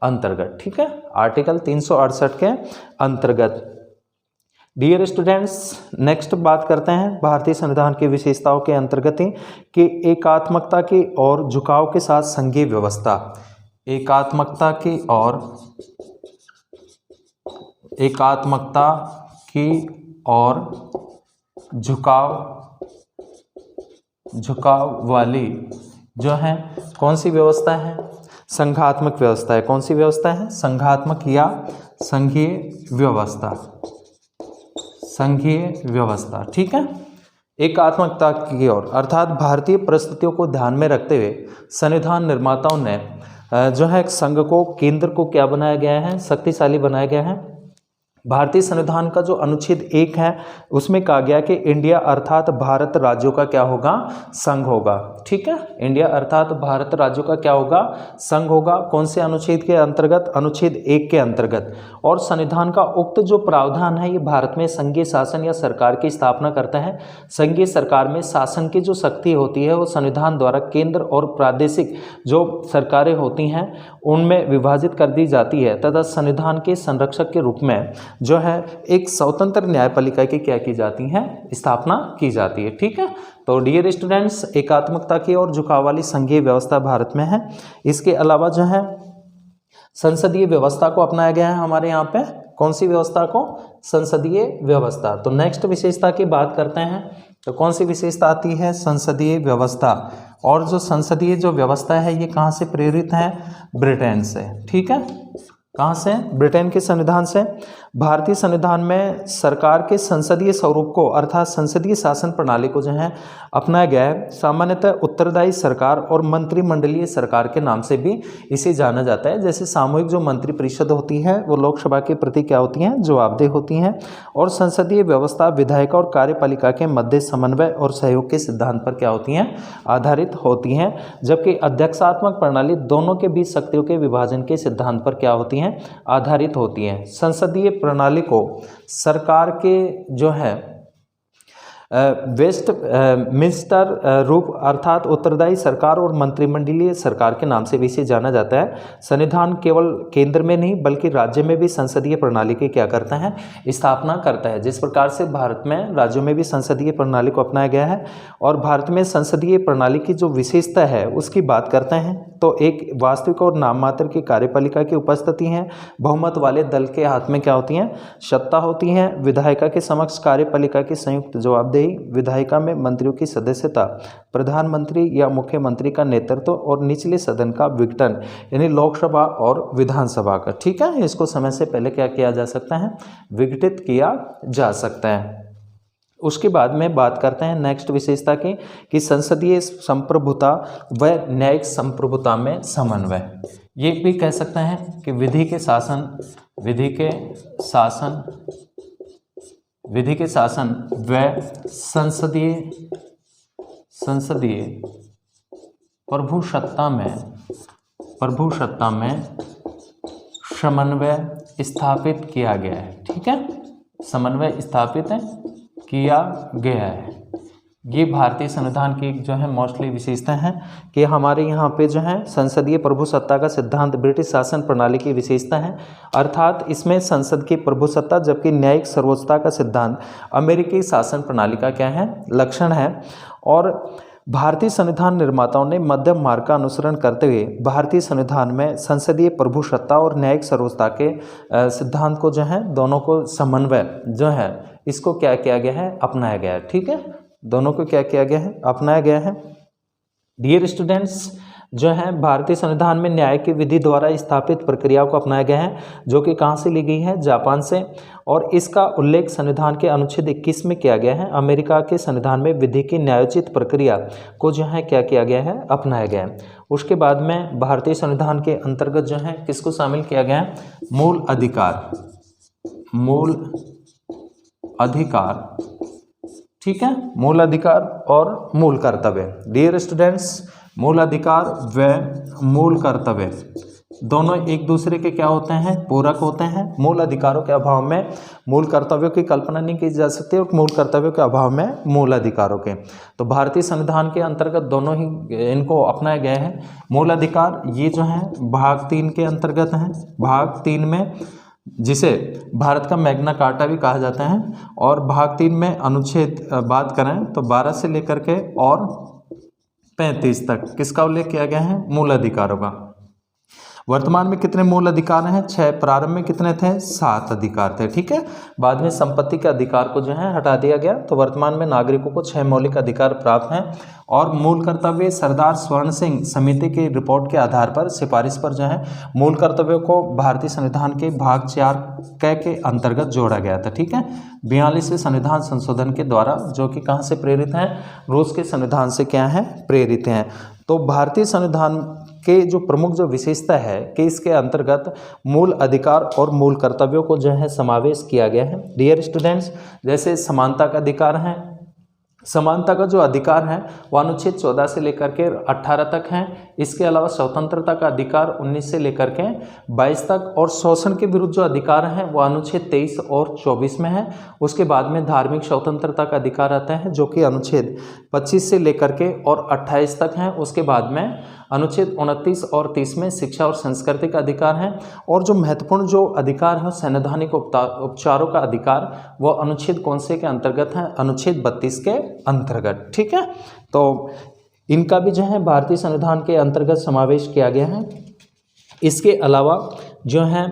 अंतर्गत। ठीक है, आर्टिकल 368 के अंतर्गत। डियर स्टूडेंट्स, नेक्स्ट बात करते हैं भारतीय संविधान की विशेषताओं के अंतर्गत ही कि एकात्मकता की और झुकाव के साथ संघीय व्यवस्था, एकात्मकता की और झुकाव वाली जो है कौन सी व्यवस्था है, संघात्मक व्यवस्था है। कौन सी व्यवस्था है, संघात्मक या संघीय व्यवस्था, संघीय व्यवस्था। ठीक है, एकात्मकता की ओर अर्थात भारतीय परिस्थितियों को ध्यान में रखते हुए संविधान निर्माताओं ने जो है संघ को, केंद्र को क्या बनाया गया है, शक्तिशाली बनाया गया है। भारतीय संविधान का जो अनुच्छेद 1 है उसमें कहा गया कि इंडिया अर्थात भारत राज्यों का क्या होगा, संघ होगा। ठीक है, इंडिया अर्थात भारत राज्यों का क्या होगा, संघ होगा। कौन से अनुच्छेद के अंतर्गत, अनुच्छेद 1 के अंतर्गत। और संविधान का उक्त जो प्रावधान है ये भारत में संघीय शासन या सरकार की स्थापना करता है। संघीय सरकार में शासन की जो शक्ति होती है वो संविधान द्वारा केंद्र और प्रादेशिक जो सरकारें होती हैं उनमें विभाजित कर दी जाती है तथा संविधान के संरक्षक के रूप में जो है एक स्वतंत्र न्यायपालिका की क्या की जाती है, स्थापना की जाती है। ठीक है, तो डियर स्टूडेंट्स, एकात्मकता की और झुकाव वाली संघीय व्यवस्था भारत में है। इसके अलावा जो है संसदीय व्यवस्था को अपनाया गया है हमारे यहाँ पे। कौन सी व्यवस्था को, संसदीय व्यवस्था। तो नेक्स्ट विशेषता की बात करते हैं तो कौन सी विशेषता आती है, संसदीय व्यवस्था। और जो संसदीय जो व्यवस्था है ये कहाँ से प्रेरित है, ब्रिटेन से। ठीक है, कहाँ से, ब्रिटेन के संविधान से। भारतीय संविधान में सरकार के संसदीय स्वरूप को अर्थात संसदीय शासन प्रणाली को जो है अपनाया गया है। सामान्यतः उत्तरदायी सरकार और मंत्रिमंडलीय सरकार के नाम से भी इसे जाना जाता है। जैसे सामूहिक जो मंत्रिपरिषद होती है वो लोकसभा के प्रति क्या होती हैं, जवाबदेह होती हैं। और संसदीय व्यवस्था विधायिका और कार्यपालिका के मध्य समन्वय और सहयोग के सिद्धांत पर क्या होती हैं, आधारित होती हैं। जबकि अध्यक्षात्मक प्रणाली दोनों के बीच शक्तियों के विभाजन के सिद्धांत पर क्या होती हैं, आधारित होती हैं। संसदीय प्रणाली को सरकार के जो है वेस्ट मिनिस्टर रूप अर्थात उत्तरदायी सरकार और मंत्रिमंडलीय सरकार के नाम से भी इसे जाना जाता है। संविधान केवल केंद्र में नहीं बल्कि राज्य में भी संसदीय प्रणाली की क्या करता है, स्थापना करता है। जिस प्रकार से भारत में राज्यों में भी संसदीय प्रणाली को अपनाया गया है। और भारत में संसदीय प्रणाली की जो विशेषता है उसकी बात करते हैं तो एक वास्तविक और नाम मात्र की कार्यपालिका की उपस्थिति है। बहुमत वाले दल के हाथ में क्या होती हैं, सत्ता होती है। विधायिका के समक्ष कार्यपालिका की संयुक्त जवाबदेही। विधायिका में मंत्रियों की सदस्यता, प्रधानमंत्री या मुख्यमंत्री का नेतृत्व और निचले सदन का विघटन यानी लोकसभा और विधानसभा का। ठीक है, इसको समय से पहले क्या किया जा सकता है, विघटित किया जा सकता है। उसके बाद में बात करते हैं नेक्स्ट विशेषता की कि संसदीय संप्रभुता व न्यायिक संप्रभुता में समन्वय। ये भी कह सकते हैं कि विधि के शासन व संसदीय प्रभुसत्ता में समन्वय स्थापित किया गया है। ठीक है, समन्वय स्थापित किया गया है। ये भारतीय संविधान की जो है मोस्टली विशेषता है कि हमारे यहाँ पे जो है संसदीय प्रभुसत्ता का सिद्धांत ब्रिटिश शासन प्रणाली की विशेषता है। अर्थात इसमें संसद की प्रभुसत्ता जबकि न्यायिक सर्वोच्चता का सिद्धांत अमेरिकी शासन प्रणाली का क्या है, लक्षण है। और भारतीय संविधान निर्माताओं ने मध्यम मार्ग का अनुसरण करते हुए भारतीय संविधान में संसदीय प्रभुसत्ता और न्यायिक सर्वोच्चता के सिद्धांत को जो है दोनों को समन्वय जो है इसको क्या किया गया है, अपनाया गया है। ठीक है, दोनों को क्या किया गया है, अपनाया गया है। डियर स्टूडेंट्स, जो है भारतीय संविधान में न्याय की विधि द्वारा स्थापित प्रक्रियाओं को अपनाया गया है जो कि कहाँ से ली गई है, जापान से। और इसका उल्लेख संविधान के अनुच्छेद 21 में किया गया है। अमेरिका के संविधान में विधि की न्यायोचित प्रक्रिया को जो है क्या किया गया है, अपनाया गया है। उसके बाद में भारतीय संविधान के अंतर्गत जो है किसको शामिल किया गया है, मूल अधिकार। ठीक है, मूल अधिकार और मूल कर्तव्य। डियर स्टूडेंट्स, मूल अधिकार व मूल कर्तव्य दोनों एक दूसरे के क्या होते हैं, पूरक होते हैं। मूल अधिकारों के अभाव में मूल कर्तव्यों की कल्पना नहीं की जा सकती और मूल कर्तव्यों के अभाव में मूल अधिकारों के। तो भारतीय संविधान के अंतर्गत दोनों ही इनको अपनाया गया है। मूल अधिकार ये जो है भाग 3 के अंतर्गत हैं। भाग 3 में जिसे भारत का मैग्ना कार्टा भी कहा जाता है। और भाग 3 में अनुच्छेद बात करें तो 12 से लेकर के और 35 तक किसका उल्लेख किया गया है, मूल अधिकारों का। वर्तमान में कितने मूल अधिकार हैं, 6। प्रारंभ में कितने थे, 7 अधिकार थे। ठीक है, बाद में संपत्ति के अधिकार को जो है हटा दिया गया। तो वर्तमान में नागरिकों को 6 मौलिक अधिकार प्राप्त हैं। और मूल कर्तव्य सरदार स्वर्ण सिंह समिति की रिपोर्ट के आधार पर सिफारिश पर जो है मूल कर्तव्यों को भारतीय संविधान के भाग 4 के अंतर्गत जोड़ा गया था। ठीक है, 42वें संविधान संशोधन के द्वारा, जो कि कहाँ से प्रेरित हैं, रूस के संविधान से क्या है, प्रेरित हैं। तो भारतीय संविधान के जो प्रमुख जो विशेषता है कि इसके अंतर्गत मूल अधिकार और मूल कर्तव्यों को जो है समावेश किया गया है। डियर स्टूडेंट्स, जैसे समानता का अधिकार है, समानता का जो अधिकार है वह अनुच्छेद 14 से लेकर के 18 तक है। इसके अलावा स्वतंत्रता का अधिकार 19 से लेकर के 22 तक, और शोषण के विरुद्ध जो अधिकार है वह अनुच्छेद 23 और 24 में है। उसके बाद में धार्मिक स्वतंत्रता का अधिकार आता है जो कि अनुच्छेद 25 से लेकर के और 28 तक है। उसके बाद में अनुच्छेद 29 और 30 में शिक्षा और संस्कृति का अधिकार है। और जो महत्वपूर्ण जो अधिकार है संवैधानिक उपचारों का अधिकार, वह अनुच्छेद कौन से के अंतर्गत है? अनुच्छेद 32 के अंतर्गत। ठीक है, तो इनका भी जो है भारतीय संविधान के अंतर्गत समावेश किया गया है। इसके अलावा जो है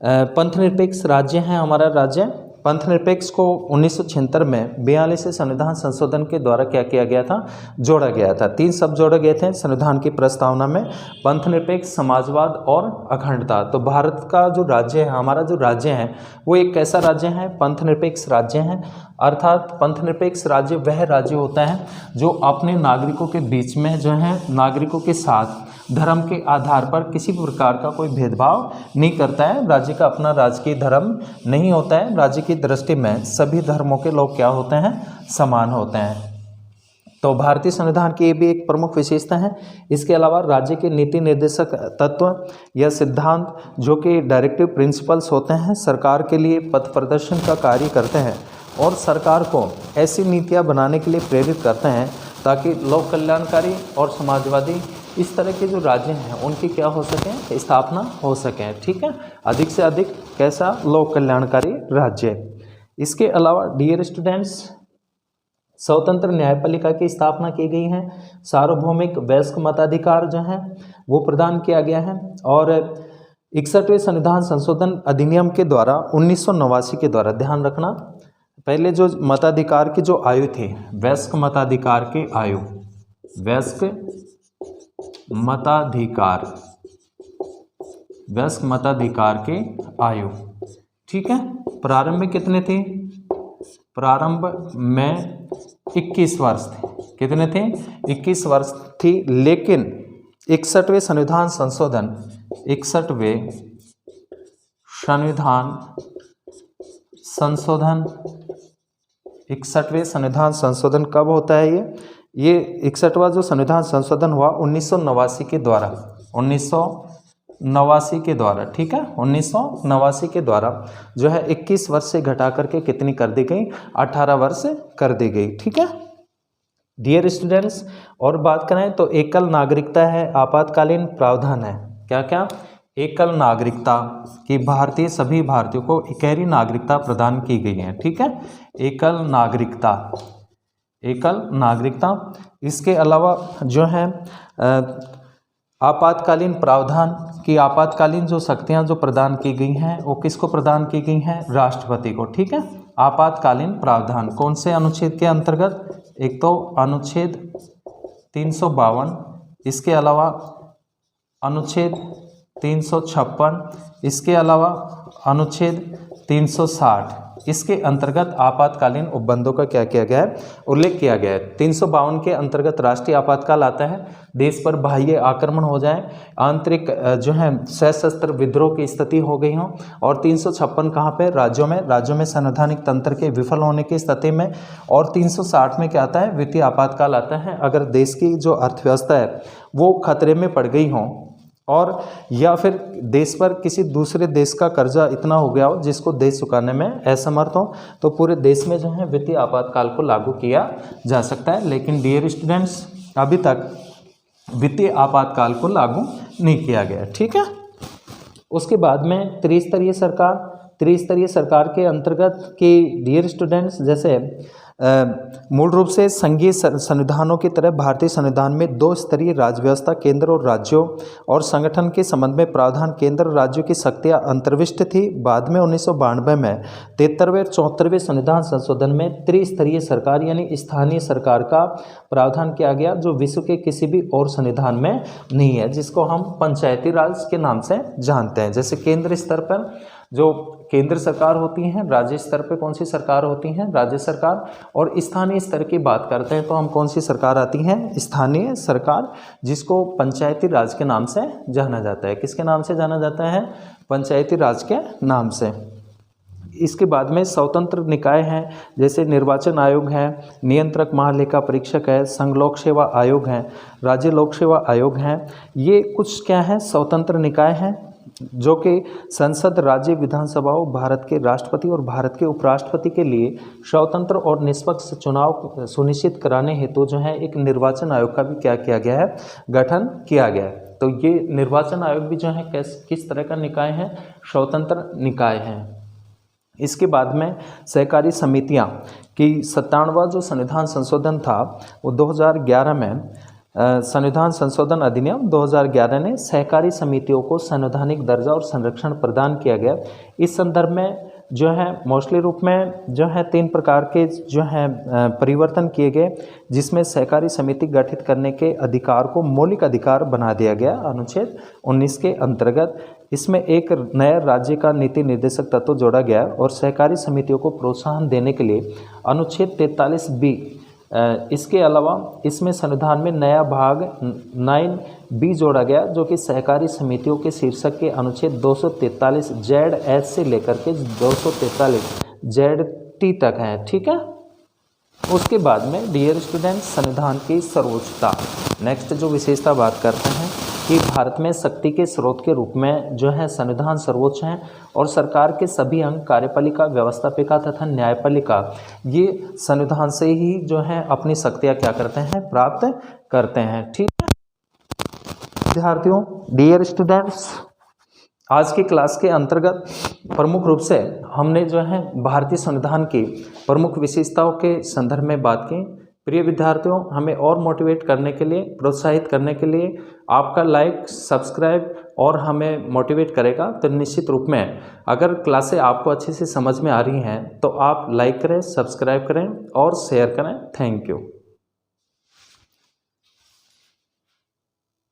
पंथनिरपेक्ष राज्य है हमारा राज्य। पंथनिरपेक्ष को 1976 में 42 संविधान संशोधन के द्वारा क्या किया गया था? जोड़ा गया था। 3 शब्द जोड़े गए थे संविधान की प्रस्तावना में, पंथनिरपेक्ष, समाजवाद और अखंडता। तो भारत का जो राज्य है, हमारा जो राज्य है, वो एक कैसा राज्य है? पंथनिरपेक्ष राज्य है। अर्थात पंथनिरपेक्ष राज्य वह राज्य होता है जो अपने नागरिकों के बीच में जो है नागरिकों के साथ धर्म के आधार पर किसी भी प्रकार का कोई भेदभाव नहीं करता है। राज्य का अपना राजकीय धर्म नहीं होता है। राज्य की दृष्टि में सभी धर्मों के लोग क्या होते हैं? समान होते हैं। तो भारतीय संविधान की ये भी एक प्रमुख विशेषता है। इसके अलावा राज्य के नीति निर्देशक तत्व या सिद्धांत जो कि डायरेक्टिव प्रिंसिपल्स होते हैं, सरकार के लिए पथ प्रदर्शन का कार्य करते हैं और सरकार को ऐसी नीतियाँ बनाने के लिए प्रेरित करते हैं ताकि लोक कल्याणकारी और समाजवादी इस तरह के जो राज्य हैं उनकी क्या हो सके? स्थापना हो सके। ठीक है, अधिक से अधिक कैसा? लोक कल्याणकारी राज्य। इसके अलावा डियर स्टूडेंट्स, स्वतंत्र न्यायपालिका की स्थापना की गई है। सार्वभौमिक वयस्क मताधिकार जो है वो प्रदान किया गया है। और 61वें संविधान संशोधन अधिनियम के द्वारा 1989 के द्वारा, ध्यान रखना, पहले जो मताधिकार की जो आयु थी, वयस्क मताधिकार की आयु, वयस्क मताधिकार, वयस्क मताधिकार की आयु, ठीक है, प्रारंभ में कितने थे? प्रारंभ में 21 वर्ष थे। कितने थे? 21 वर्ष थी। लेकिन 61वें संविधान संशोधन, 61वें संविधान संशोधन, 61वें संविधान संशोधन कब होता है? ये 61वां जो संविधान संशोधन हुआ 1989 के द्वारा, 1989 के द्वारा, ठीक है, 1989 के द्वारा जो है 21 वर्ष से घटा करके कितनी कर दी गई? 18 वर्ष कर दी गई। ठीक है डियर स्टूडेंट्स, और बात करें तो एकल नागरिकता है, आपातकालीन प्रावधान है। क्या क्या? एकल नागरिकता की भारतीय सभी भारतीयों को इकहरी नागरिकता प्रदान की गई है। ठीक है, एकल नागरिकता, एकल नागरिकता। इसके अलावा जो है आपातकालीन प्रावधान की आपातकालीन जो शक्तियां जो प्रदान की गई हैं वो किसको प्रदान की गई हैं? राष्ट्रपति को। ठीक है, आपातकालीन प्रावधान कौन से अनुच्छेद के अंतर्गत? एक तो अनुच्छेद 352, इसके अलावा अनुच्छेद 356, इसके अलावा अनुच्छेद 360, इसके अंतर्गत आपातकालीन उपबंधों का क्या किया गया है? उल्लेख किया गया है। 352 के अंतर्गत राष्ट्रीय आपातकाल आता है, देश पर बाह्य आक्रमण हो जाए, आंतरिक जो है सशस्त्र विद्रोह की स्थिति हो गई हो। और 356 कहाँ पे? राज्यों में, राज्यों में संवैधानिक तंत्र के विफल होने की स्थिति में। और 360 में क्या आता है? वित्तीय आपातकाल आता है, अगर देश की जो अर्थव्यवस्था है वो खतरे में पड़ गई हो और या फिर देश पर किसी दूसरे देश का कर्जा इतना हो गया हो जिसको देश चुकाने में असमर्थ हो, तो पूरे देश में जो है वित्तीय आपातकाल को लागू किया जा सकता है। लेकिन डियर स्टूडेंट्स, अभी तक वित्तीय आपातकाल को लागू नहीं किया गया। ठीक है, उसके बाद में त्रिस्तरीय सरकार, त्रिस्तरीय सरकार के अंतर्गत की डियर स्टूडेंट्स, जैसे मूल रूप से संघीय संविधानों की तरह भारतीय संविधान में 2 स्तरीय राज्य व्यवस्था, केंद्र और राज्यों और संगठन के संबंध में प्रावधान केंद्र और राज्यों की शक्तियां अंतर्विष्ट थी। बाद में 1992 में 73वें और 74वें संविधान संशोधन में त्रिस्तरीय सरकार यानी स्थानीय सरकार का प्रावधान किया गया, जो विश्व के किसी भी और संविधान में नहीं है, जिसको हम पंचायती राज के नाम से जानते हैं। जैसे केंद्र स्तर पर जो केंद्र सरकार होती हैं, राज्य स्तर पे कौन सी सरकार होती हैं, राज्य सरकार। और स्थानीय स्तर की बात करते हैं तो हम कौन सी सरकार आती हैं, स्थानीय सरकार, जिसको पंचायती राज के नाम से जाना जाता है। किसके नाम से जाना जाता है, पंचायती राज के नाम से। इसके बाद में स्वतंत्र निकाय हैं, जैसे निर्वाचन आयोग है, नियंत्रक महालेखा परीक्षक है, संघ लोक सेवा आयोग है, राज्य लोक सेवा आयोग हैं। ये कुछ क्या है, स्वतंत्र निकाय हैं जो कि संसद, राज्य विधानसभाओं, भारत के राष्ट्रपति और भारत के उपराष्ट्रपति के लिए स्वतंत्र और निष्पक्ष चुनाव सुनिश्चित कराने हेतु जो है एक निर्वाचन आयोग का भी क्या किया गया है, गठन किया गया है। तो ये निर्वाचन आयोग भी जो है किस तरह का निकाय है, स्वतंत्र निकाय है। इसके बाद में सहकारी समितियां की 97वां जो संविधान संशोधन था वो 2011 में संविधान संशोधन अधिनियम 2011 ने सहकारी समितियों को संवैधानिक दर्जा और संरक्षण प्रदान किया गया। इस संदर्भ में जो है मोस्टली रूप में जो है 3 प्रकार के जो है परिवर्तन किए गए, जिसमें सहकारी समिति गठित करने के अधिकार को मौलिक अधिकार बना दिया गया अनुच्छेद 19 के अंतर्गत। इसमें एक नया राज्य का नीति निर्देशक तत्व जोड़ा गया और सहकारी समितियों को प्रोत्साहन देने के लिए अनुच्छेद 43B। इसके अलावा इसमें संविधान में नया भाग 9B जोड़ा गया, जो कि सहकारी समितियों के शीर्षक के अनुच्छेद 243 ZH से लेकर के 243 ZT तक है। ठीक है। उसके बाद में डियर स्टूडेंट, संविधान की सर्वोच्चता। नेक्स्ट जो विशेषता बात करते हैं कि भारत में शक्ति के स्रोत के रूप में जो है संविधान सर्वोच्च है और सरकार के सभी अंग, कार्यपालिका, व्यवस्थापिका तथा न्यायपालिका, ये संविधान से ही जो है अपनी शक्तियाँ क्या करते हैं, प्राप्त करते हैं। ठीक है विद्यार्थियों, डियर स्टूडेंट्स, आज की क्लास के अंतर्गत प्रमुख रूप से हमने जो है भारतीय संविधान की प्रमुख विशेषताओं के संदर्भ में बात की। प्रिय विद्यार्थियों, हमें और मोटिवेट करने के लिए, प्रोत्साहित करने के लिए आपका लाइक, सब्सक्राइब और हमें मोटिवेट करेगा। तो निश्चित रूप में अगर क्लासें आपको अच्छे से समझ में आ रही हैं तो आप लाइक करें, सब्सक्राइब करें और शेयर करें। Thank you.